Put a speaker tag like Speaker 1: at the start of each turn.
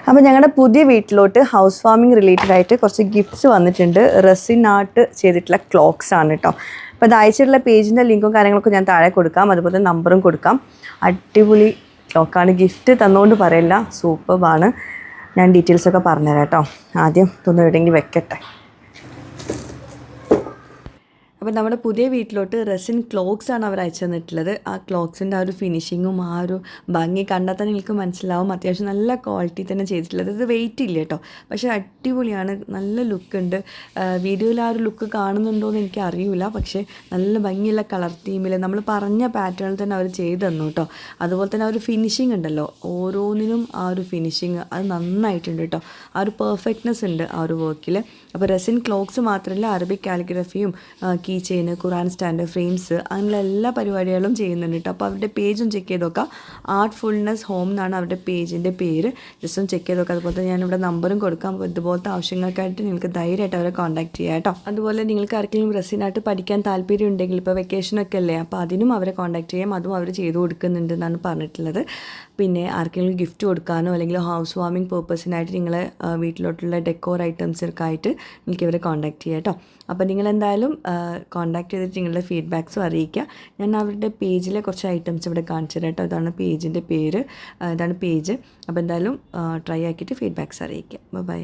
Speaker 1: അപ്പോൾ ഞങ്ങളുടെ പുതിയ വീട്ടിലോട്ട് ഹൗസ് വാമിംഗ് റിലേറ്റഡ് ആയിട്ട് കുറച്ച് ഗിഫ്റ്റ്സ് വന്നിട്ടുണ്ട്. റെസിൻ ആർട്ട് ചെയ്തിട്ടുള്ള ക്ലോക്സ് ആണ് കേട്ടോ. അപ്പോൾ അത് അയച്ചിട്ടുള്ള പേജിൻ്റെ ലിങ്കും കാര്യങ്ങളൊക്കെ ഞാൻ താഴെ കൊടുക്കാം, അതുപോലെ നമ്പറും കൊടുക്കാം. അടിപൊളി ക്ലോക്കാണ്. ഗിഫ്റ്റ് തന്നുകൊണ്ട് പറയില്ല, സൂപ്പർബാണ്. ഞാൻ ഡീറ്റെയിൽസൊക്കെ പറഞ്ഞുതരാം കേട്ടോ. ആദ്യം ഇതൊന്നും എവിടെയെങ്കിലും വെക്കട്ടെ. അപ്പോൾ നമ്മുടെ പുതിയ വീട്ടിലോട്ട് റെസിൻ ക്ലോക്സ് ആണ് അവർ അയച്ചു തന്നിട്ടുള്ളത്. ആ ക്ലോക്സിൻ്റെ ആ ഒരു ഫിനിഷിങ്ങും ആ ഒരു ഭംഗി കണ്ടാൽ തന്നെ നിങ്ങൾക്ക് മനസ്സിലാവും. അത്യാവശ്യം നല്ല ക്വാളിറ്റി തന്നെ ചെയ്തിട്ടുള്ളത്. ഇത് വെയിറ്റ് ഇല്ല കേട്ടോ, പക്ഷേ അടിപൊളിയാണ്, നല്ല ലുക്കുണ്ട്. വീഡിയോയിൽ ആ ഒരു ലുക്ക് കാണുന്നുണ്ടോ എന്ന് എനിക്ക് അറിയില്ല, പക്ഷേ നല്ല ഭംഗിയുള്ള കളർ തീമിൽ നമ്മൾ പറഞ്ഞ പാറ്റേണിൽ തന്നെ അവർ ചെയ്തു തന്നു കേട്ടോ. അതുപോലെ തന്നെ ആ ഒരു ഫിനിഷിങ് ഉണ്ടല്ലോ, ഓരോന്നിനും ആ ഒരു ഫിനിഷിങ് അത് നന്നായിട്ടുണ്ട് കേട്ടോ. ആ ഒരു പെർഫെക്റ്റ്നെസ് ഉണ്ട് ആ ഒരു വർക്കിൽ. അപ്പോൾ റെസിൻ ക്ലോക്സ് മാത്രമല്ല, അറബിക് കാലിഗ്രഫിയും കീ ചെയിൻ, ഖുറാൻ സ്റ്റാൻഡ്, ഫ്രെയിംസ്, അങ്ങനെയുള്ള എല്ലാ പരിപാടികളും ചെയ്യുന്നുണ്ട് കേട്ടോ. അപ്പോൾ അവരുടെ പേജും ചെക്ക് ചെയ്ത് നോക്കാം. ആർട്ട്ഫുൾനെസ് ഹോം എന്നാണ് അവരുടെ പേജിൻ്റെ പേര്. ജസ്റ്റ് ഒന്ന് ചെക്ക് ചെയ്ത് നോക്കാം. അതുപോലെ തന്നെ ഞാനിവിടെ നമ്പറും കൊടുക്കാം. അപ്പോൾ ഇതുപോലത്തെ ആവശ്യങ്ങൾക്കായിട്ട് നിങ്ങൾക്ക് ധൈര്യമായിട്ട് അവരെ കോൺടാക്ട് ചെയ്യാം കേട്ടോ. അതുപോലെ നിങ്ങൾക്ക് ആർക്കെങ്കിലും റെസിനായിട്ട് പഠിക്കാൻ താല്പര്യം ഉണ്ടെങ്കിൽ, ഇപ്പോൾ വെക്കേഷനൊക്കെ അല്ലേ, അപ്പോൾ അതിനും അവരെ കോൺടാക്ട് ചെയ്യാം. അതും അവർ ചെയ്തു കൊടുക്കുന്നുണ്ട് എന്നാണ് പറഞ്ഞിട്ടുള്ളത്. പിന്നെ ആർക്കെങ്കിലും ഗിഫ്റ്റ് കൊടുക്കാനോ അല്ലെങ്കിൽ ഹൗസ് വാമിംഗ് പേർപ്പസിനായിട്ട് നിങ്ങളെ വീട്ടിലോട്ടുള്ള ഡെക്കോർ ഐറ്റംസൊക്കെ ആയിട്ട് നിങ്ങൾക്ക് ഇവരെ കോൺടാക്ട് ചെയ്യാം കേട്ടോ. അപ്പോൾ നിങ്ങളെന്തായാലും കോൺടാക്ട് ചെയ്തിട്ട് നിങ്ങളുടെ ഫീഡ്ബാക്സും അറിയിക്കുക. ഞാൻ അവരുടെ പേജിലെ കുറച്ച് ഐറ്റംസ് ഇവിടെ കാണിച്ചു തരാം കേട്ടോ. ഇതാണ് പേജിൻ്റെ പേര്, ഇതാണ് പേജ്. അപ്പോൾ എന്തായാലും ട്രൈ ആക്കിയിട്ട് ഫീഡ്ബാക്സ് അറിയിക്കുക. ബൈ.